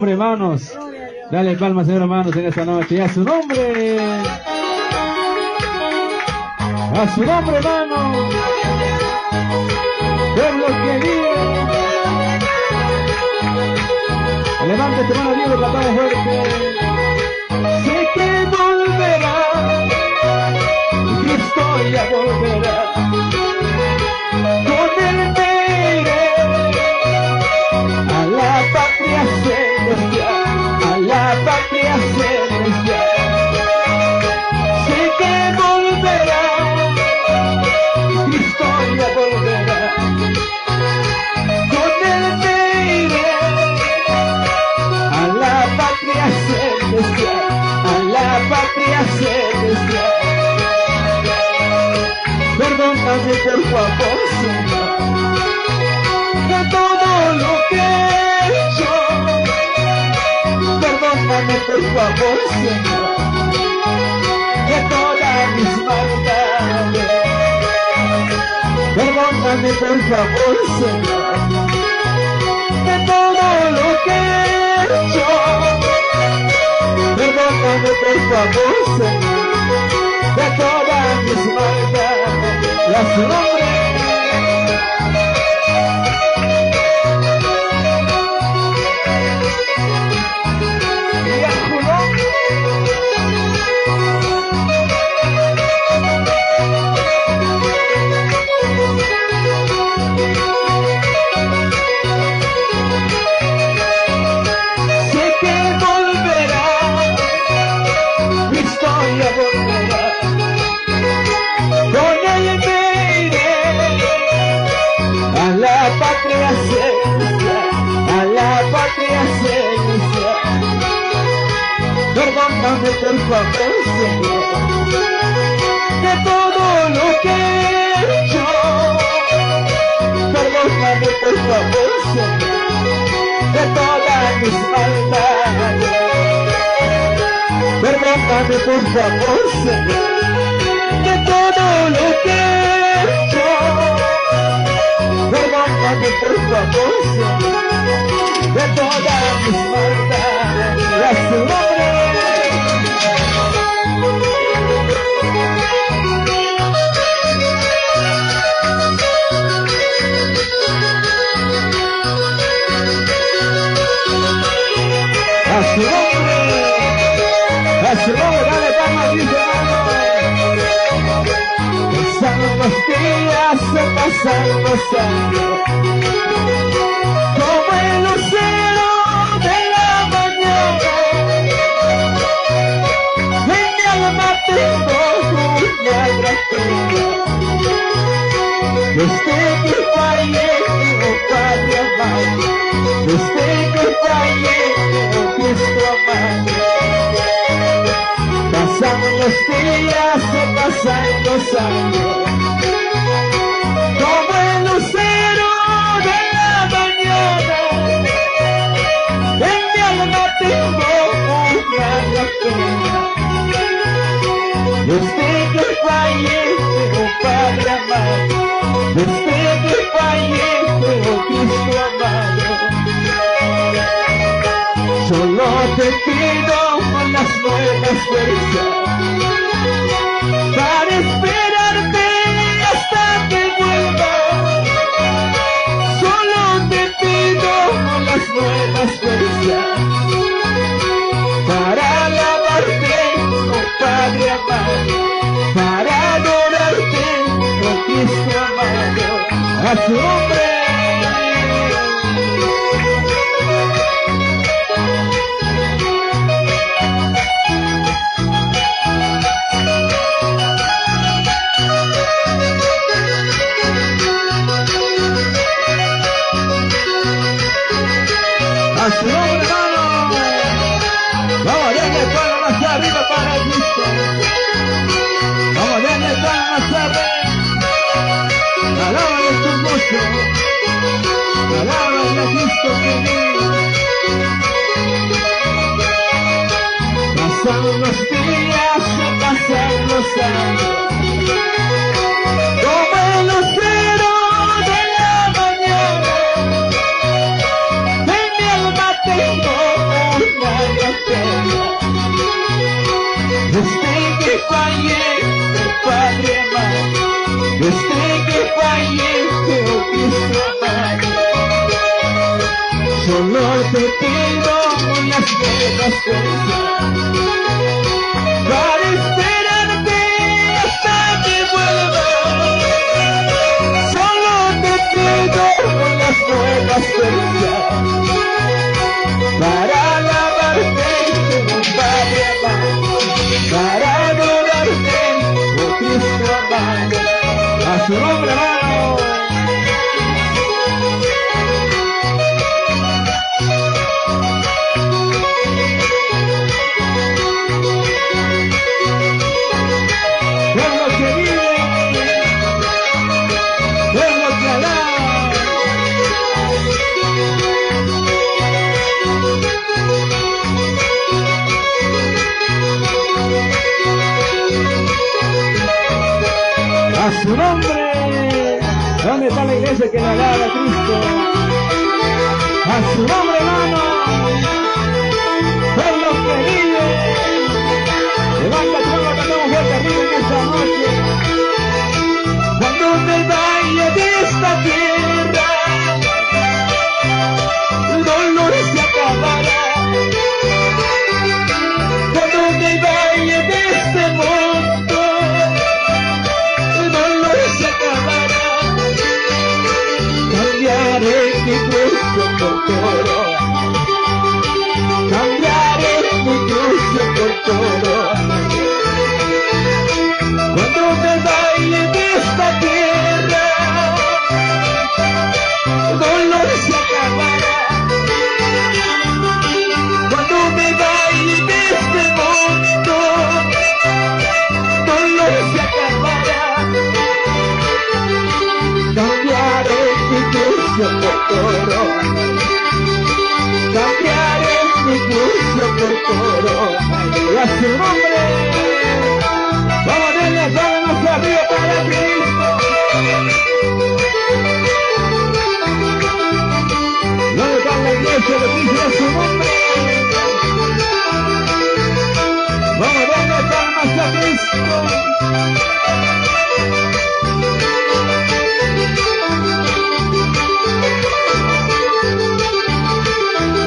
Hermanos, dale palmas, Señor, hermanos, en esta noche. A su nombre, hermano. Pueblo querido. Levante tu mano, Dios, la mano fuerte. Sé que volverá, Cristo ya volverá. Con él me iré a la patria celestial, a la patria celestial. Sé que volverá, Cristo ya volverá. Con él me iré a la patria celestial, a la patria celestial. Perdóname por favor, Señor, de todo lo que he hecho. Perdóname por favor, Señor, de todas mis maldades. Perdóname por favor, Señor, de todo lo que he hecho. Perdóname por favor, Señor, de todas mis maldades. Y a su nombre. Perdóname por favor, Señor, de todo lo que he hecho. Perdóname por favor, Señor, de todas mis maldades. Perdóname por favor, Señor, de todo lo que he hecho. Perdóname por favor, Señor, de todas mis maldades. Y a su nombre. A su nombre, dale palmas, mis hermanos. Pasan los días, se pasan los años, como el lucero de la mañana. En mi alma tengo una gratitud. Desde que fallé, oh Padre amado, desde que fallé, oh Cristo amado. Pasan los días, se pasan los años, como el lucero de la mañana. En mi alma tengo una gratitud. Desde que fallé, oh Padre amado, desde que fallé, oh Cristo amado. Solo te pido las nuevas fuerzas para esperarte hasta que vuelva. Solo te pido las nuevas fuerzas para alabarte, oh Padre amado, para adorarte, oh Cristo amado. A su nombre. A su nombre, hermano. Vamos, denle palmas hacia arriba para Cristo. Vamos, denle palmas hacia arriba. Alábale tu mucho. Alábale a Cristo querido. Pasan los días, se pasan los años, como el lucero de la mañana. En mi alma tengo una gran pena. Desde que fallece Padre amado, desde que fallece Cristo amado, solo te pido unas buenas fuerzas para esperarte hasta que vuelvas. Solo te pido unas buenas fuerzas para alabarte como Padre amado, para adorarte por Cristo amado. A su nombre, hermano. Pueblo que vive, pueblo que alaba. A su nombre. ¿Dónde está la iglesia que le alaba a Cristo? A su nombre, hermano. Pueblo querido, levanta tu mano, cantamos fuerte arriba en esta noche. Cuando me vaya de esta tierra, el dolor se acabará. Cuando me vaya de este mundo, el dolor se acabará. Cambiaré mi cruz por corona, cambiaré mi cruz por corona. Cuando me vaya de esta tierra, el dolor se acabará. Cuando me vaya de este mundo, el dolor se acabará. Cambiaré mi cruz por corona, cambiaré mi cruz por corona. Y a su nombre, vamos a darle palmas arriba para Cristo. ¿Dónde está la iglesia de Cristo? A su nombre. Vamos a darle palmas a Cristo.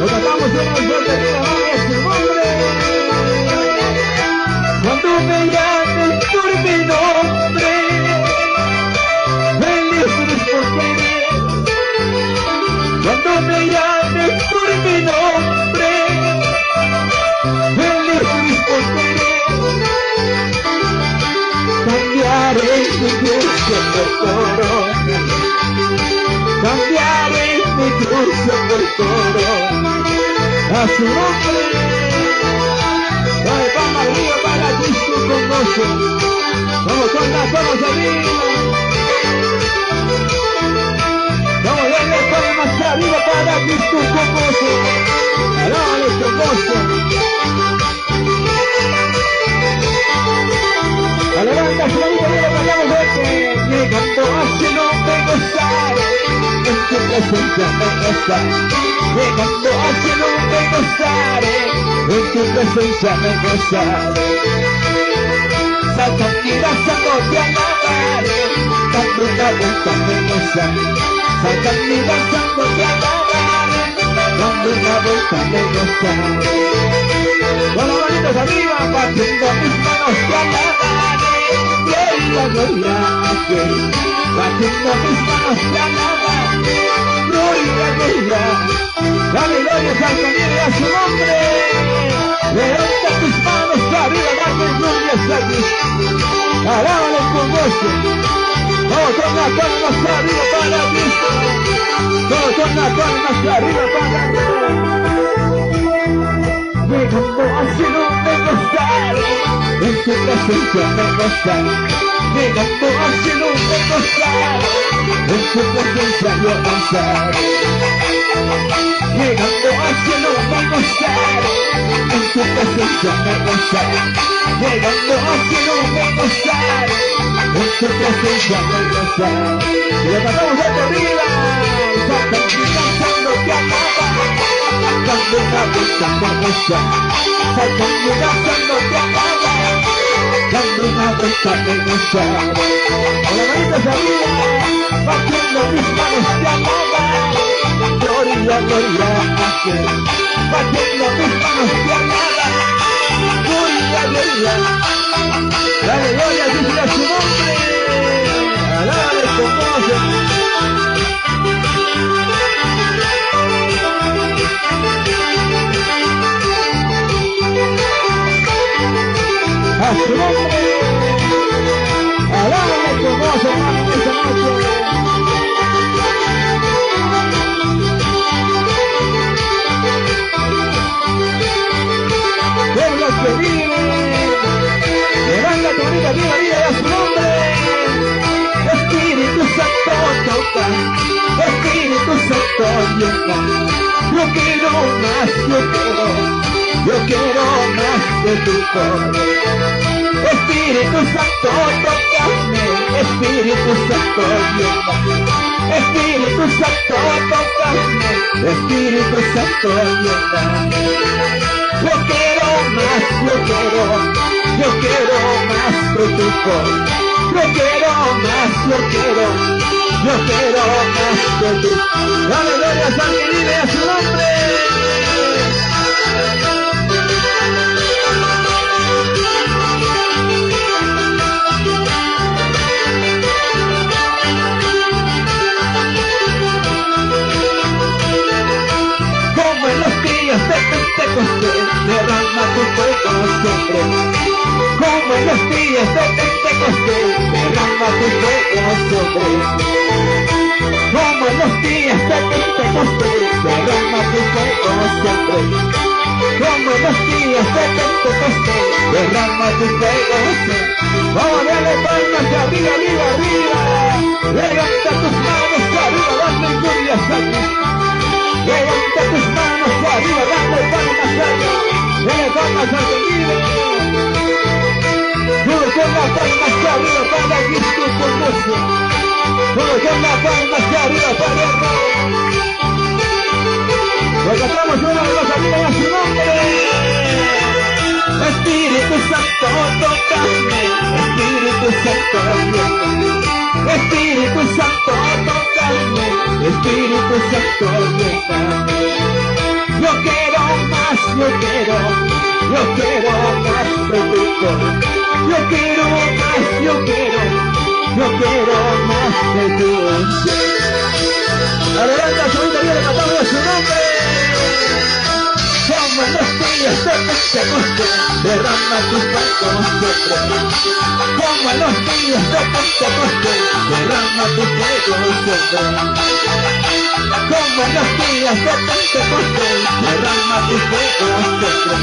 Lo cantamos en el fuerte de la su nombre. Cuando me llames por mi nombre, feliz responderé. Cuando me llames por mi nombre, feliz responderé. Cambiaré mi cruz por corona, cambiaré mi cruz por corona. A su nombre, dale palmas arriba para Cristo con gozo. Vamos con las manos arriba. Vamos a darle palmas arriba para Cristo con gozo. Alábale con gozo. Levanta su mano y le cantamos este. Llegando hacia el hombre gozar, en tu presencia me gozar. Llegando hacia el hombre gozar, en tu presencia me gozar. Saltando y danzando te alabaré, dando una vuelta me gozar. Saltando y danzando te alabaré, dando una vuelta me gozar. Con las manitos arriba, batiendo mis manos te alabaré. Gloria, gloria a Dios. Batiendo mis manos te alabaré. Gloria, gloria. Dale gloria al Señor y a su nombre. Levanta tus manos arriba, dale gloria a Dios. Alábale con gozo. Vamos con las palmas arriba para Cristo. Vamos con las palmas arriba para Cristo. Llegando hacia el hombre gozar, en tu presencia me gozar. Llegando hacia el hombre gozar, en tu presencia yo gozar. Llegando hacia el hombre gozar, en tu presencia me gozar. Llegando hacia el hombre gozar, en tu presencia me gozar. Y le cantamos a tu vida, saltando y danzando te amaba. Dando una vuelta me cabeza, saltan mi casa no te apaga, dando una vuelta penosa. Con las manitas arriba, batiendo mis manos te amaga, gloria, gloria, ángel, batiendo mis manos te amaga, gloria, gloria. Dale gloria, dice a su nombre, alábale con gozo. A su nombre, alábale con gozo, hermano, esta noche. Pueblo que vive, levanta tu vida, viva, viva, a su nombre. Espíritu Santo toca, Espíritu Santo llena. Yo quiero más, yo quiero más de tu poder. Espíritu Santo tócame, Espíritu Santo llena. Espíritu Santo tócame, Espíritu Santo llena. Yo quiero más de tu poder. Yo quiero más de tu. Dale gloria a San Miguel y a su nombre. Como en los días de Pentecostés, derrama tu fuego siempre. Como en los días de Pentecostés, derrama tu fuego sobre. Como en los días de Pentecostés, derrama tu fuego sobre. Como en los días de Pentecostés, derrama tu fuego sobre. Vamos a darle palmas de arriba, arriba, arriba. Levanta tus manos arriba, dale gloria a Dios. Levanta tus manos arriba, dale palmas arriba. Dale palmas al Señor. Con la palma hacia arriba para Cristo con gozo. Con la palma hacia arriba para el Rey. Lo cantamos una de las arriba a su nombre. Espíritu Santo, tócame. Espíritu Santo, tócame. Espíritu Santo, tócame. Espíritu Santo, tócame. Yo quiero más de tu poder. Yo quiero más de tu unción. Adelante, su vida, Dios, le cantamos a su nombre. Como en los días de Pentecostés, derrama tu fuego siempre. Como en los días de Pentecostés, derrama tu fuego siempre. Como en los días de Pentecostés, derrama tu fuego siempre.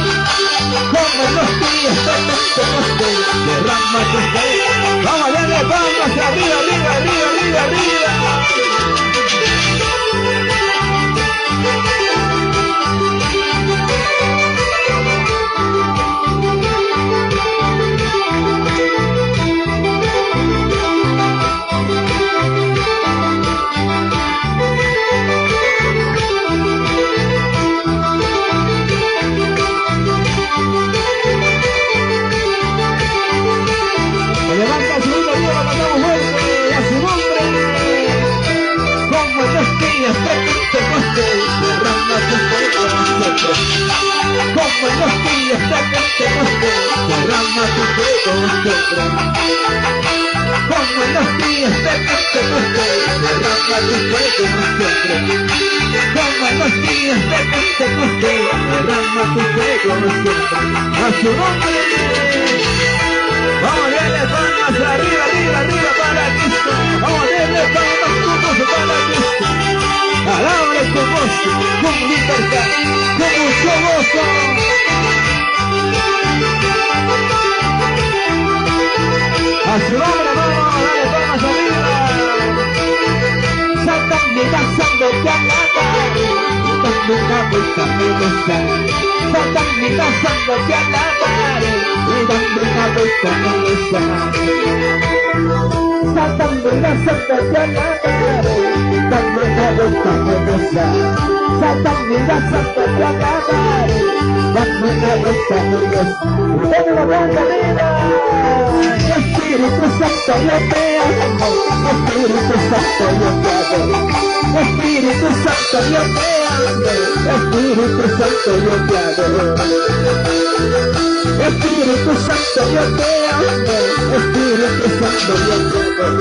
Como en los días de Pentecostés, derrama tu fuego. Vamos a darle palmas arriba, arriba, arriba, arriba, arriba. Levanta su vida, Dios, la cantamos fuerte a su nombre. Como en los días de Pentecostés, derrama tu fuego siempre. Como en los días de Pentecostés, derrama tu fuego siempre. Como en los días de Pentecostés, derrama tu fuego siempre. Como en los días de Pentecostés, derrama tu fuego siempre. A su nombre. Vamos a darle palmas arriba, arriba, arriba para Cristo. Vamos a darle palmas con gozo para Cristo. Alábale con gozo, con libertad, con mucho gozo. A su nombre vamos a darle palmas arriba. Satan me danzándote a alabar, dando una vuelta melosa. Satan me danzándote a alabar, dando una vuelta melosa. Satan me danzándote a alabar, dando una vuelta melosa. Satan me danzándote a alabar, dando una vuelta a Dios. Dame la vuelta, vida. Espíritu Santo, yo te amo. Espíritu Santo, yo te adoro. Espíritu Santo, yo te amo. Espíritu Santo, yo te adoro. Espíritu Santo, yo te amo. Espíritu Santo, yo te adoro.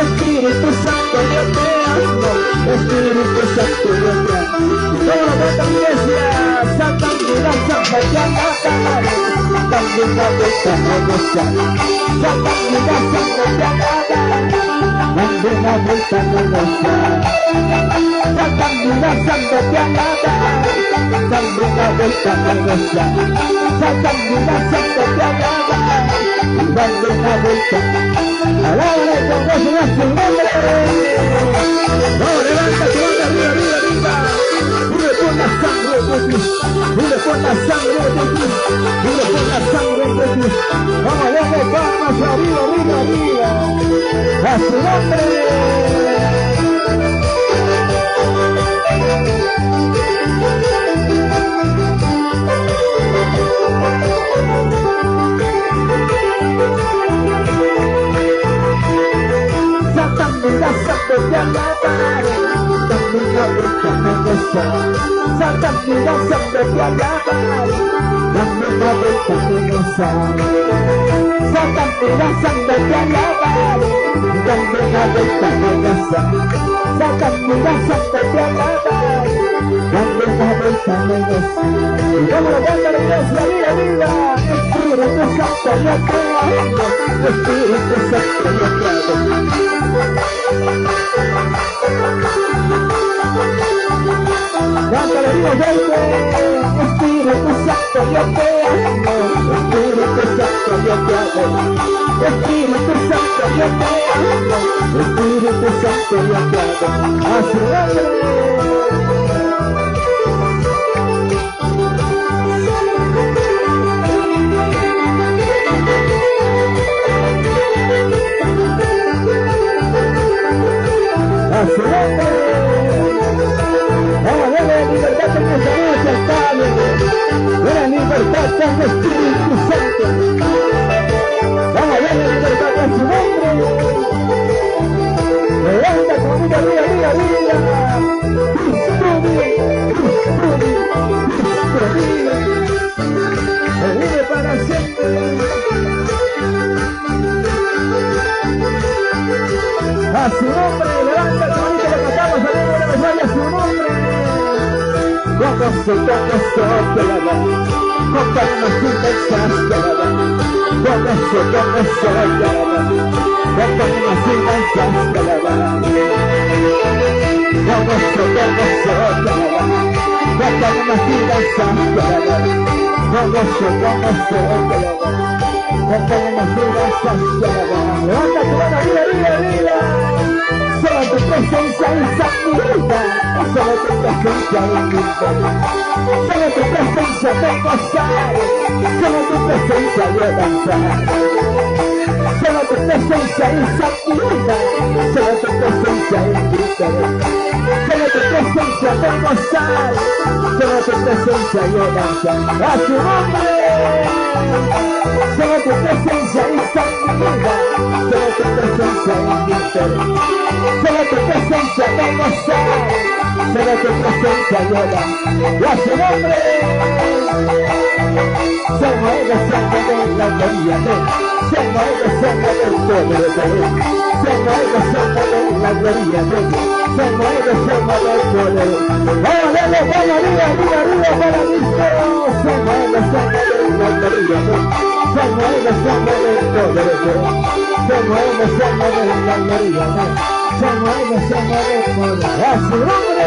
Espíritu Santo, yo te amo. Espíritu Santo, yo te amo. Toda la iglesia, Santa Vida, Santa Llama, también la vuelta a negociar. Santa Vida, Santa Llama, también la vuelta a negociar. Santa Vida, Santa Llama, también la vuelta a negociar. Santa Vida, Santa Llama, también la vuelta. Alábale con gozo a su nombre. No, levanta tu mano arriba, arriba, arriba. Vive por la sangre de Cristo. Vive por la sangre de Cristo. Vive por la sangre de Cristo. Vamos a darle palmas arriba, arriba, arriba. A su nombre. Satanás, Santo te alabaré, también la vuelta me gozaré. Satanás, Santo te alabaré, también la vuelta me gozaré. Satanás, Santo te alabaré, también la vuelta me gozaré. Satanás, Santo te alabaré, también la vuelta me gozaré. Y como la vuelta de Dios, la vida, vida. Espíritu Santo, yo te amo. Espíritu Santo, yo te adoro. Cántale, viva gente. Espíritu Santo, yo te amo. Espíritu Santo, yo te adoro. Espíritu Santo, yo te amo. Espíritu Santo, yo te adoro. A su nombre. A su nombre. Vamos a darle libertad en esta noche, Padre. Dale libertad con el Espíritu Santo. Vamos a darle libertad a su nombre. Levanta conmigo, arriba, arriba, arriba. Cristo vive, Cristo vive, Cristo vive. Él vive para siempre. A su nombre, levanta conmigo, le cantamos a Dios, le vaya a su nombre. Cuando se toca te la da, cuando no se pensas te la da, cuando se toca te la da, cuando no se pensas te la da, cuando se toca te la da, cuando no se pensas te la da, cuando se toca te la da, cuando no se pensas te la da. Levanta tu mano, arriba, arriba, arriba. Solo tu presencia es sanidad, solo tu presencia es vida, solo tu presencia te gozaré, solo tu presencia yo danzaré, solo tu presencia es sanidad, solo tu presencia es vida, solo tu presencia te gozaré, solo tu presencia yo danzaré. A su nombre. Solo tu presencia es sanidad, solo tu presencia es vida. Solo tu presencia te gozaré, solo tu presencia llora. Y a su nombre se mueve sangre de la gloria de Él, se mueve sangre del poder de Él, se mueve sangre de la gloria de Él, se mueve sangre del poder de Él. Vamos, dale, arriba, arriba, arriba para Cristo. Se mueve sangre de la gloria de Él, se mueve sangre del poder de Él, se mueve sangre de la gloria de Él. Se mueve del poder, a su nombre.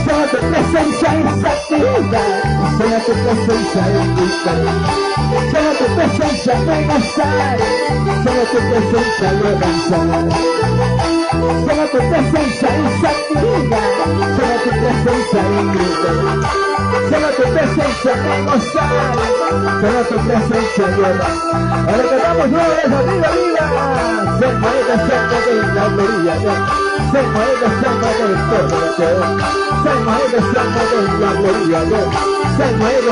Solo tu presencia es santidad, solo tu presencia es vida, solo tu presencia me gozaré, solo tu presencia yo danzaré. Solo tu presencia y santidad, solo tu presencia y vida. Solo tu presencia me gozar, solo tu presencia lleva. Ahora cantamos una vez arriba, arriba. Se mueve la gloria, se mueve el poder, se mueve la gloria, se mueve.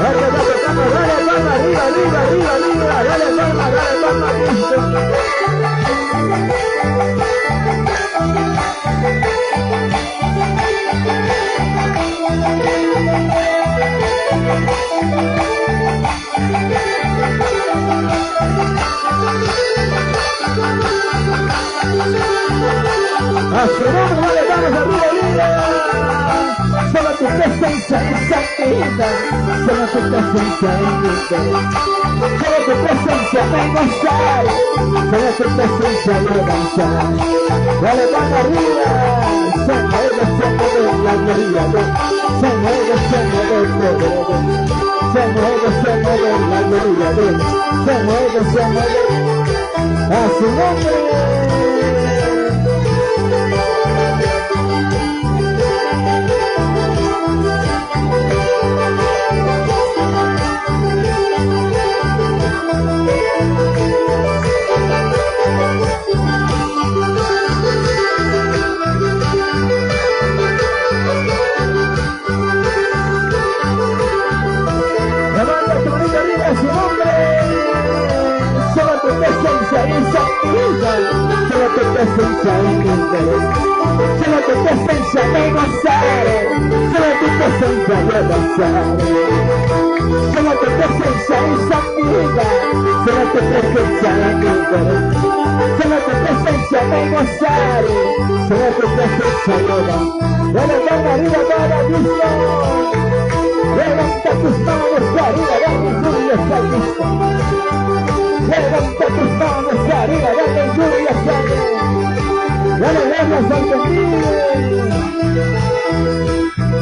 Ahora cantamos, dale palma, arriba, arriba, arriba, arriba, dale palma a Cristo. A su nombre no le damos arriba, arriba. Solo tu presencia es santidad, solo tu presencia es vida. Solo tu presencia me gozar, solo tu presencia me danzar. Dale pan arriba, se mueve la gloria, se mueve el poder, se mueve la gloria, se mueve a su nombre. Su nombre, solo tu presencia y santidad, solo tu presencia y interés, solo tu presencia me gozaré, solo tu presencia me gozaré, solo tu presencia y santidad, solo tu presencia y interés, solo tu presencia me gozaré, solo tu presencia me gozaré. Dale mano arriba para Cristo. Levanta tus manos arriba, dale gloria a Cristo. Levanta tus manos arriba, dale gloria a Dios. Dale gloria al que vive.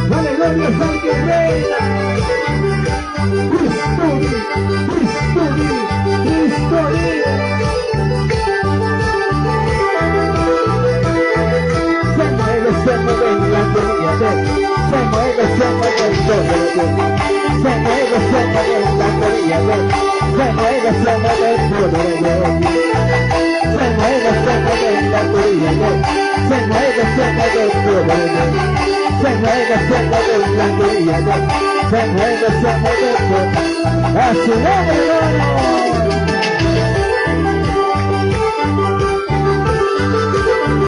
Dale gloria al que reina. Cristo vive, Cristo vive, Cristo vive. Se mueve la gloria de Dios. Se mueve el poder de Dios. Se mueve la gloria de Dios. Se mueve el poder de Dios. Se mueve la gloria de Dios. Se mueve el poder de Dios. Se mueve la gloria de Dios. Se mueve el poder. A su nombre, hermano.